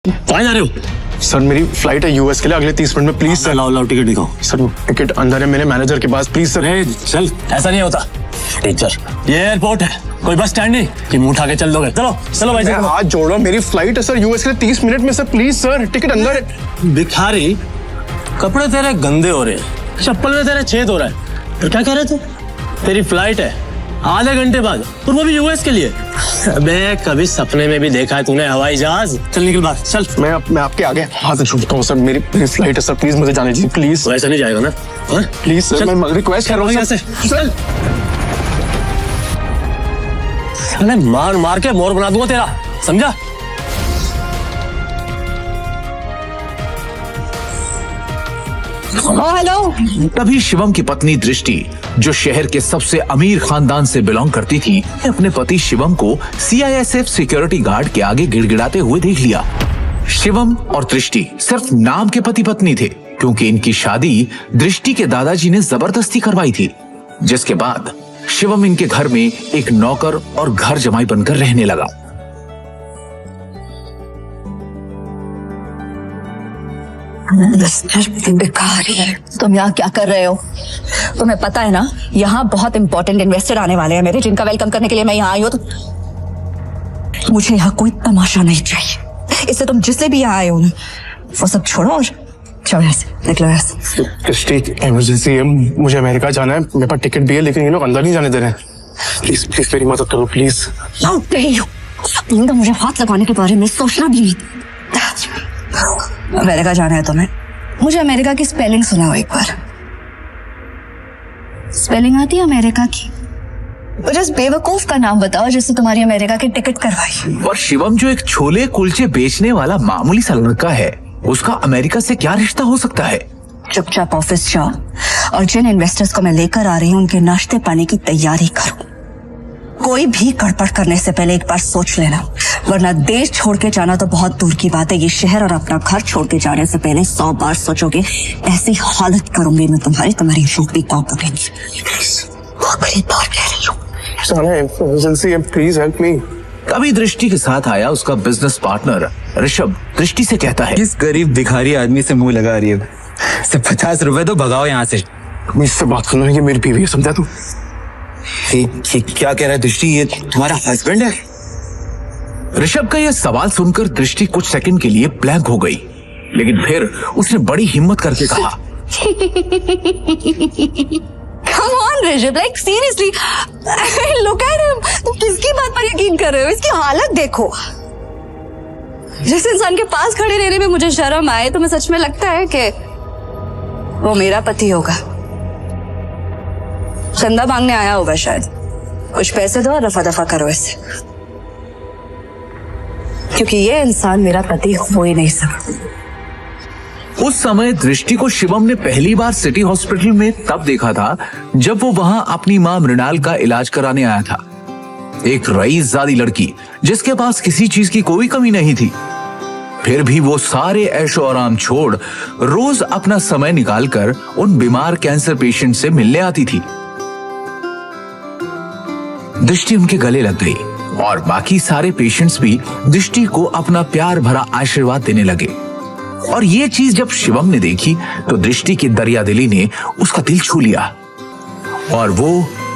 कहाँ जा रहे हो? सर मेरी फ्लाइट है यूएस के लिए अगले 30 मिनट में, प्लीज सर। लाओ टिकट दिखाओ। सर टिकट अंदर है मेरे मैनेजर के पास, प्लीज सर। चल, ऐसा नहीं होता टीचर, ये एयरपोर्ट है, कोई बस स्टैंड नहीं कि मुंह उठा के चल दोगे। चलो चलो भाई, हाथ जोड़ रहा हूँ, मेरी फ्लाइट है सर यूएस के लिए 30 मिनट में सर, प्लीज सर। टिकट अंदर है। भिखारी, कपड़े तेरे गंदे हो रहे हैं, चप्पल में तेरे छेद हो रहा है, फिर क्या कह रहे थे? तेरी फ्लाइट है आधे घंटे बाद, और वो भी यूएस के लिए। अबे कभी सपने में भी देखा है तूने हवाई जहाज? चल निकल बाहर, चल। मैं आपके आगे हाथ जोड़ता हूँ सर, मेरी फ्लाइट है सर, प्लीज मुझे जाने दीजिए प्लीज। तो ऐसा नहीं जाएगा ना? प्लीज सर, मैं रिक्वेस्ट कर रहा हूँ सर। चल, मैं मार मार के मोर बना दूंगा तेरा, समझा? हेलो। तभी शिवम की पत्नी दृष्टि, जो शहर के सबसे अमीर खानदान से बिलोंग करती थी, अपने पति शिवम को सीआईएसएफ सिक्योरिटी गार्ड के आगे गिड़गिड़ाते हुए देख लिया। शिवम और दृष्टि सिर्फ नाम के पति पत्नी थे, क्योंकि इनकी शादी दृष्टि के दादाजी ने जबरदस्ती करवाई थी, जिसके बाद शिवम इनके घर में एक नौकर और घर जमाई बनकर रहने लगा। भिखारी, तुम यहाँ क्या कर रहे हो? तुम्हें पता है ना, यहाँ बहुत इंपॉर्टेंट इन्वेस्टर आने वाले हैं मेरे, जिनका वेलकम करने के लिए मैं यहाँ आई हूँ। तो मुझे यहाँ कोई तमाशा नहीं चाहिए, इससे तुम जिससे भी यहाँ आए हो ना, वो सब छोड़ो और चलो यहाँ से, निकलो यहाँ से। दृष्टि, इमरजेंसी है, मुझे अमेरिका जाना है, मेरे पास टिकट भी है, लेकिन ये लोग अंदर नहीं जाने दे रहे हैं। प्लीज प्लीज मेरी मदद करो प्लीज। तो मुझे हाथ लगाने के बारे में सोचना भी नहीं। अमेरिका जाना है तुम्हें? मुझे अमेरिका की स्पेलिंग सुनाओ एक बार। स्पेलिंग आती है अमेरिका की? मुझे उस बेवकूफ का नाम बताओ जिससे तुम्हारी अमेरिका की टिकट करवाई। और शिवम जो एक छोले कुलचे बेचने वाला मामूली सा लड़का है, उसका अमेरिका से क्या रिश्ता हो सकता है? चुपचाप ऑफिस जाओ और जिन इन्वेस्टर्स को मैं लेकर आ रही हूँ उनके नाश्ते पानी की तैयारी करो। कोई भी गड़बड़ करने से पहले एक बार सोच लेना, वरना देश छोड़ के जाना तो बहुत दूर की बात है, ये शहर और अपना घर छोड़ के जाने से पहले 100 बार सोचोगे। ऐसी हालत करूंगी मैं तुम्हारी रूप भी कॉप करेंगी। बड़ी बार कह रही हूँ, इमरजेंसी है, प्लीज हेल्प मी। कभी दृष्टि के साथ आया उसका बिजनेस पार्टनर ऋषभ दृष्टि से कहता है, किस गरीब भिखारी आदमी से मुंह लगा रही है? सिर्फ 50 रुपए तो भगाओ यहाँ से। मुझसे बात सुनो, ये मेरी बीवी है, समझा तू? क्या कह रहा है दृष्टि, ये तुम्हारा हस्बैंड है? ऋषभ का यह सवाल सुनकर दृष्टि कुछ सेकंड के लिए ब्लैंक हो गई, लेकिन फिर उसने बड़ी हिम्मत करके कहा, Come on Rishabh, like seriously, look at him. तुम किसकी बात पर यकीन कर रहे हो? इसकी हालत देखो। जिस इंसान के पास खड़े रहने में मुझे शर्म आए, तो मैं सच में लगता है कि वो मेरा पति होगा। चंदा मांगने आया होगा शायद, कुछ पैसे दो और रफा दफा करो इसे, क्योंकि ये इंसान मेरा पति हो ही नहीं सकता। उस समय दृष्टि को शिवम ने पहली बार सिटी हॉस्पिटल में तब देखा था जब वो वहां अपनी मां मृणाल का इलाज कराने आया था। एक रईसजादी लड़की जिसके पास किसी चीज की कोई कमी नहीं थी, फिर भी वो सारे ऐशो आराम छोड़ रोज अपना समय निकालकर उन बीमार कैंसर पेशेंट से मिलने आती थी। दृष्टि उनके गले लग गई और बाकी सारे पेशेंट्स भी दृष्टि को अपना प्यार भरा आशीर्वाद देने लगे। और ये चीज जब शिवम ने देखी तो दृष्टि की दरियादिली ने उसका दिल छू लिया और वो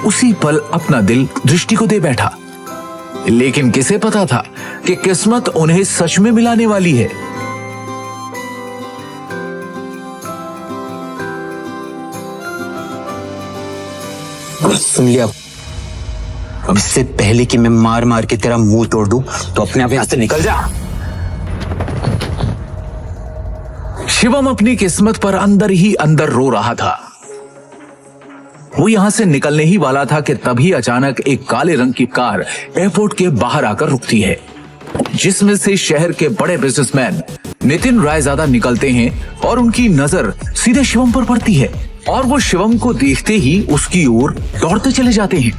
उसी पल अपना दिल दृष्टि को दे बैठा। लेकिन किसे पता था कि किस्मत उन्हें सच में मिलाने वाली है। सुन लिया, अब इससे पहले कि मैं मार मार के तेरा मुंह तोड़ दूं, तो अपने आप यहाँ से निकल जा। शिवम अपनी किस्मत पर अंदर ही अंदर रो रहा था। वो यहां से निकलने ही वाला था कि तभी अचानक एक काले रंग की कार एयरपोर्ट के बाहर आकर रुकती है, जिसमें से शहर के बड़े बिजनेसमैन नितिन रायजादा निकलते हैं और उनकी नजर सीधे शिवम पर पड़ती है और वो शिवम को देखते ही उसकी ओर दौड़ते चले जाते हैं।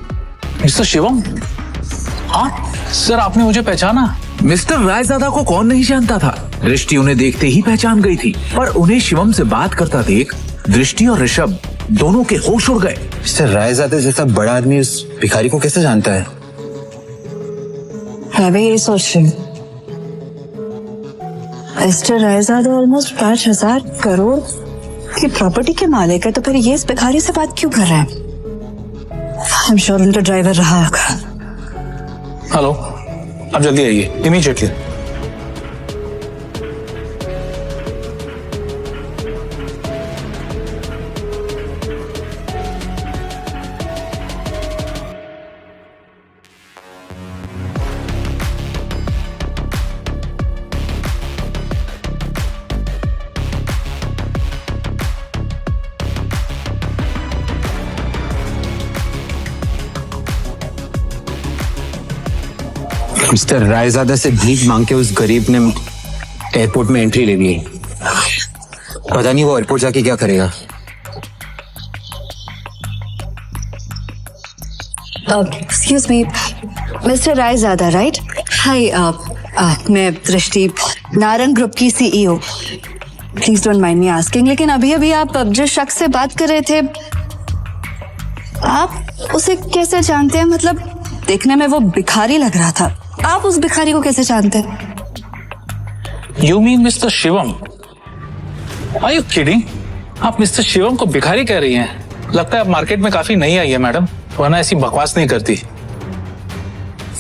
मिस्टर शिवम? हाँ सर, आपने मुझे पहचाना? मिस्टर रायजादा को कौन नहीं जानता था। दृष्टि उन्हें देखते ही पहचान गई थी, पर उन्हें शिवम से बात करता देख दृष्टि और ऋषभ दोनों के होश उड़ गए। मिस्टर रायजादा जैसा बड़ा आदमी उस भिखारी को कैसे जानता है? मैं भी यही सोच रही हूँ। मिस्टर रायजादा ऑलमोस्ट 5,000 करोड़ की प्रॉपर्टी के मालिक है, तो फिर ये इस भिखारी से बात क्यों कर रहे हैं? आई एम श्योर उनका ड्राइवर रहा होगा। हेलो, आप जल्दी आइए इमीडिएटली। मिस्टर रायजादा से भीख मांग के उस गरीब ने एयरपोर्ट में एंट्री ले ली। पता नहीं वो एयरपोर्ट जाके क्या करेगा। Excuse me, mister Raizada right? Hi, मैं दृष्टि, नारंग ग्रुप की CEO. Please don't mind me asking, लेकिन अभी अभी आप जिस शख्स से बात कर रहे थे, आप उसे कैसे जानते हैं? मतलब देखने में वो भिखारी लग रहा था, आप उस भिखारी को कैसे जानते हैं? You mean Mr. Shivam? Are you kidding? आप मिस्टर शिवम को भिखारी कह रही हैं? लगता है आप मार्केट में काफी नई आई है मैडम, वरना ऐसी बकवास नहीं करती।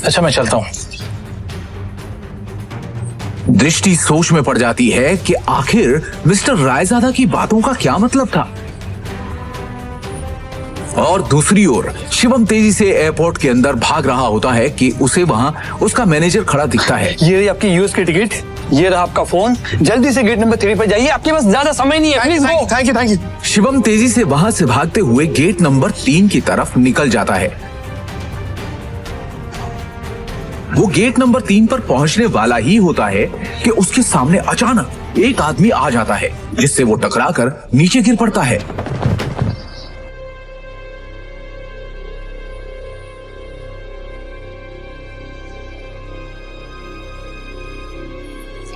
अच्छा मैं चलता हूँ। दृष्टि सोच में पड़ जाती है कि आखिर मिस्टर रायजादा की बातों का क्या मतलब था। और दूसरी ओर शिवम तेजी से एयरपोर्ट के अंदर भाग रहा होता है कि उसे वहां उसका मैनेजर खड़ा दिखता है। ये रही आपकी यूएस की टिकट, ये रहा आपका फोन, जल्दी से गेट नंबर 3 पर जाइए, आपके पास ज्यादा समय नहीं है, please go. Thank you. Shivam तेजी से वहां से भागते हुए गेट नंबर 3 की तरफ निकल जाता है। वो गेट नंबर 3 पर पहुंचने वाला ही होता है कि उसके सामने अचानक एक आदमी आ जाता है, जिससे वो टकराकर नीचे गिर पड़ता है।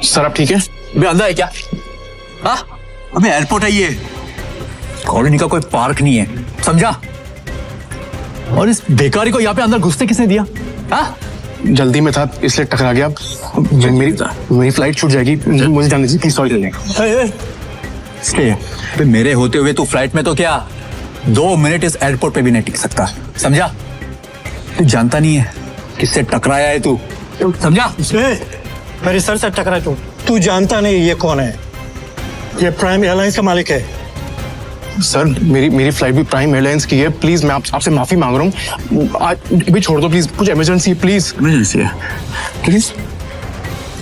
सर आप ठीक है? अबे अंधा है क्या? हाँ, अबे एयरपोर्ट है ये, कॉलोनी का कोई पार्क नहीं है, समझा? और इस बेकारी को यहाँ पे अंदर घुसने किसने दिया? हाँ? जल्दी में था इसलिए टकरा गया। मेरी फ्लाइट छूट जाएगी, मुझे जाने दीजिए प्लीज। सॉरी। इसलिए मेरे होते हुए तू फ्लाइट में तो क्या 2 मिनट इस एयरपोर्ट पे भी नहीं टिक सकता, समझा? तू जानता नहीं है किससे टकराया है तू, समझा? मेरे सर से टकरा तू जानता नहीं ये कौन है? ये प्राइम एयरलाइंस का मालिक है। सर मेरी फ्लाइट भी प्राइम एयरलाइंस की है, प्लीज मैं आपसे माफी मांग रहा हूँ, आज भी छोड़ दो प्लीज, कुछ इमरजेंसी प्लीज। इमरजेंसी है प्लीज।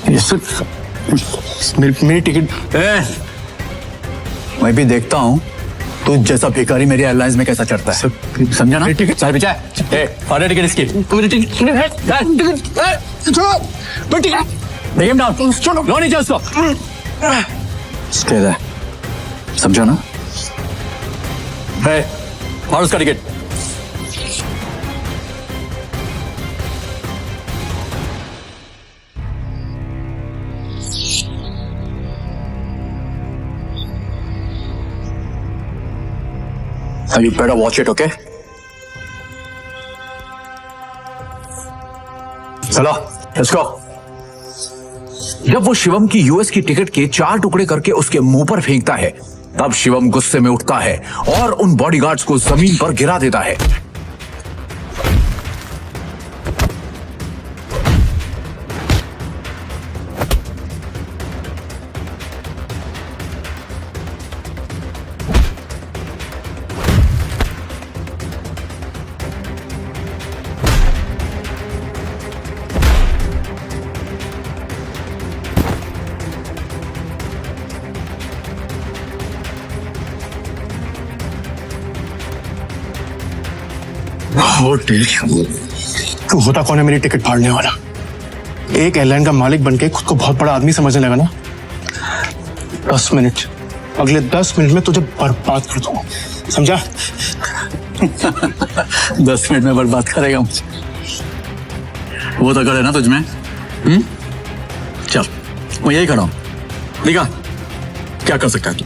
यस सर, मेरी टिकट। मैं भी देखता हूँ तू जैसा भिखारी मेरी एयरलाइंस में कैसा चढ़ता है, समझा ना? टिकट सारे पीछे और टिकट इसकी डाउन, लो नीचे उसको, समझा ना? और उसका ticket you better watch it, okay? चलो, let's go. जब वो शिवम की यूएस की टिकट के 4 टुकड़े करके उसके मुंह पर फेंकता है, तब शिवम गुस्से में उठता है और उन बॉडीगार्ड्स को जमीन पर गिरा देता है। तू होता कौन है मेरी टिकट फाड़ने वाला? एक एयरलाइन का मालिक बनके खुद को बहुत बड़ा आदमी समझने लगा ना? 10 मिनट, अगले 10 मिनट में तुझे बर्बाद कर दूंगा, समझा? 10 मिनट में बर्बाद करेगा मुझे, वो तो करे ना तुझमें। चल मैं यही खड़ा हूं, दिखा क्या कर सकता है तू।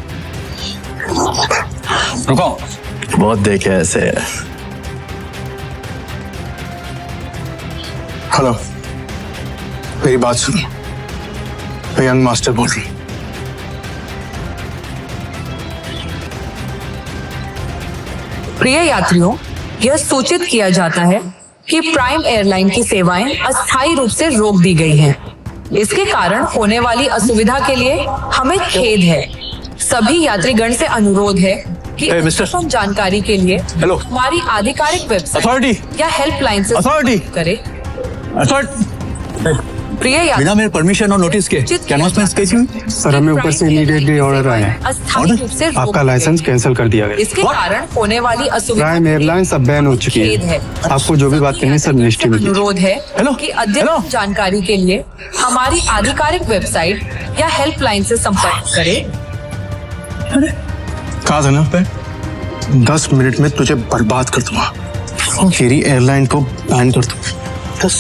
रुको, बहुत देखे ऐसे। हेलो, मेरी बात सुनो। मैं यंग मास्टर बोल रही हूँ। प्रिय यात्रियों, यह सूचित किया जाता है कि प्राइम एयरलाइन की सेवाएं अस्थायी रूप से रोक दी गई हैं। इसके कारण होने वाली असुविधा के लिए हमें खेद है। सभी यात्रीगण से अनुरोध है कि Hey, mister. अद्यतन जानकारी के लिए Hello. हमारी आधिकारिक वेबसाइट Authority. या हेल्पलाइन से Authority. संपर्क करें। प्रिय बिना यात्री, मेरे परमिशन और नोटिस के क्या अनाउंसमेंट कैसी हुई? सर, हमें ऊपर से इमीडिएटली ऑर्डर आया है। अस्थायी रूप से रोक आपका दी लाइसेंस गई। कैंसिल कर दिया गया। इसके कारण होने वाली असुविधा प्राइम एयरलाइन सब बैन हो चुकी खेद है। है। आपको जो भी बात करनी है सर मिनिस्ट्री में कीजिए। अनुरोध है हेलो, कि अद्यतन हेलो। जानकारी के लिए हमारी आधिकारिक वेबसाइट या हेल्पलाइन से संपर्क करें। कहा था ना 10 मिनट में तुझे बर्बाद कर दूंगा। तेरी एयरलाइन को बैन कर दूंगा। 10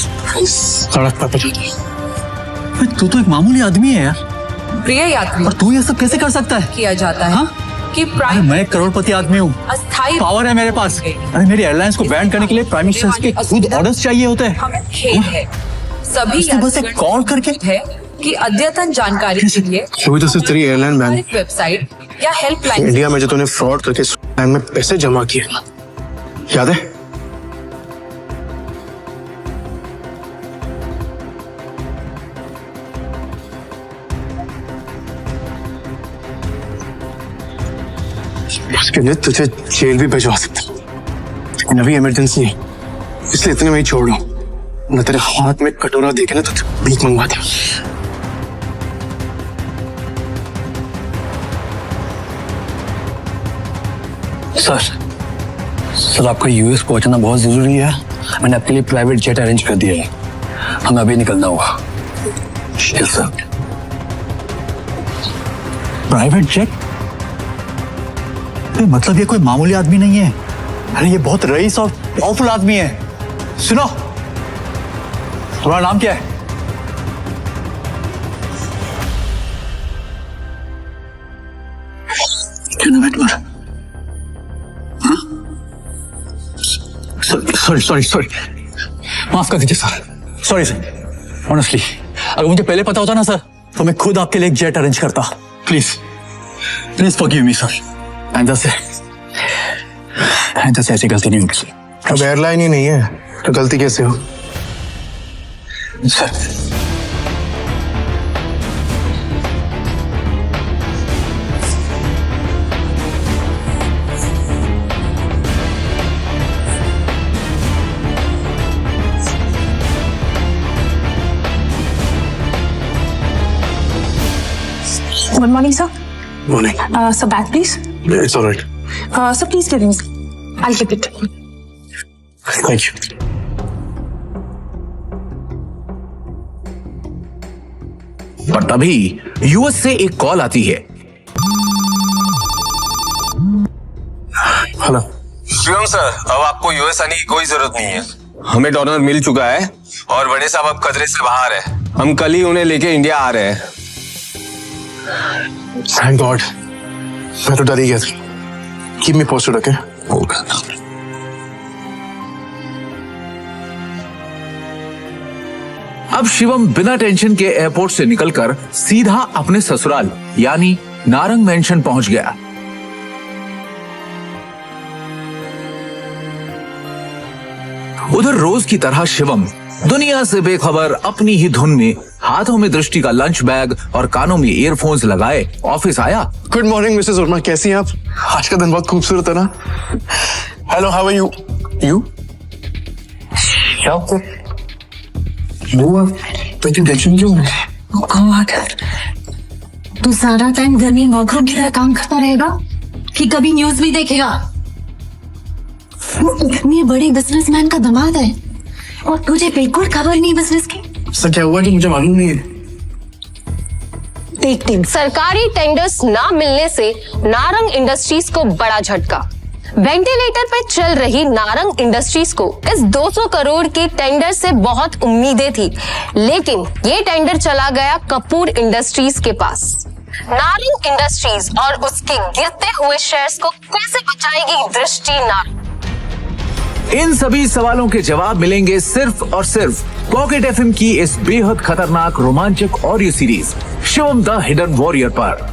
सड़क पर पहुंचा दे। तू तो एक मामूली आदमी है यार, प्रिय यात्री, और तू ये सब कैसे कर सकता है? किया जाता है हाँ? कि अरे प्राइम मैं एक करोड़पति आदमी हूँ, अस्थायी पावर है मेरे पास। अरे मेरी एयरलाइंस को बैन करने के लिए प्राइम मिनिस्टर के खुद ऑर्डर्स चाहिए होते हैं। हमें खेद है। सभी उसने बस एक यात्रीगण कॉल करके है कि अद्यतन जानकारी के लिए क्योंकि तो सिर्फ तेरी एयरलाइन बैन। आधिकारिक वेबसाइट या हेल्पलाइन इंडिया में जो तूने फ्रॉड करके इस बैंक में पैसे जमा किए ना, याद है? उसके लिए तुझे जेल भी भिजवा सकता हूं। लेकिन अभी इमरजेंसी है, इसलिए इतने में ही छोड़ रहा हूं। न तेरे हाथ में कटोरा देखे ना तो भीख मंगवा दे। सर आपका यूएस पहुंचना बहुत जरूरी है। मैंने आपके लिए प्राइवेट जेट अरेंज कर दिया है, हमें अभी निकलना होगा। Sir, private jet? मतलब ये कोई मामूली आदमी नहीं है। अरे ये बहुत रईस और पावरफुल आदमी है। सुनो, तुम्हारा नाम क्या है? क्या नाम है तुम्हारा? सॉरी माफ कर दीजिए सर। सॉरी सर, ऑनेस्टली अगर मुझे पहले पता होता ना सर तो मैं खुद आपके लिए एक जेट अरेंज करता। Please forgive me sir. आइंदा से ऐसी गलती नहीं होगी सर। अब एयरलाइन ही नहीं है तो गलती कैसे हो? Sir Good morning, sir. Morning. Sir, bag, please. It's all right. Sir, please give me. I'll get it. Thank you. पर तभी यूएस से एक कॉल आती है। हेलो शिवम सर, अब आपको यूएस आने की कोई जरूरत नहीं है। हमें डॉलर मिल चुका है और बड़े साहब अब खतरे से बाहर है। हम कल ही उन्हें लेके इंडिया आ रहे हैं। थैंक गॉड, मैं तो डर ही गया था। Keep me posted, okay? अब शिवम बिना टेंशन के एयरपोर्ट से निकलकर सीधा अपने ससुराल यानी नारंग मेंशन पहुंच गया। उधर रोज की तरह शिवम दुनिया से बेखबर अपनी ही धुन में हाथों में दृष्टि का लंच बैग और कानों में ईयरफोन्स लगाए ऑफिस आया। गुड मॉर्निंग मिसेस वर्मा, कैसी हैं आप? आज का दिन बहुत खूबसूरत है ना? Hello, how are you? You tension क्यों है? God. तू सारा टाइम घर में वर्करूम की तरह काम करता रहेगा कि कभी न्यूज भी देखेगा? वो इतने बड़े बिजनेसमैन का दामाद है और तुझे बिल्कुल खबर नहीं बिजनेस की। सर क्या हुआ कि मुझे मालूम नहीं है। देख सरकारी टेंडर्स ना मिलने से नारंग इंडस्ट्रीज को बड़ा झटका। वेंटिलेटर पे चल रही नारंग इंडस्ट्रीज को इस 200 करोड़ के टेंडर से बहुत उम्मीदें थी, लेकिन ये टेंडर चला गया कपूर इंडस्ट्रीज के पास। नारंग इंडस्ट्रीज और उसके गिरते हुए शेयर्स को कैसे बचाएगी दृष्टि नारंग? इन सभी सवालों के जवाब मिलेंगे सिर्फ और सिर्फ पॉकेट एफएम की इस बेहद खतरनाक रोमांचक audio series Shivam the hidden warrior पर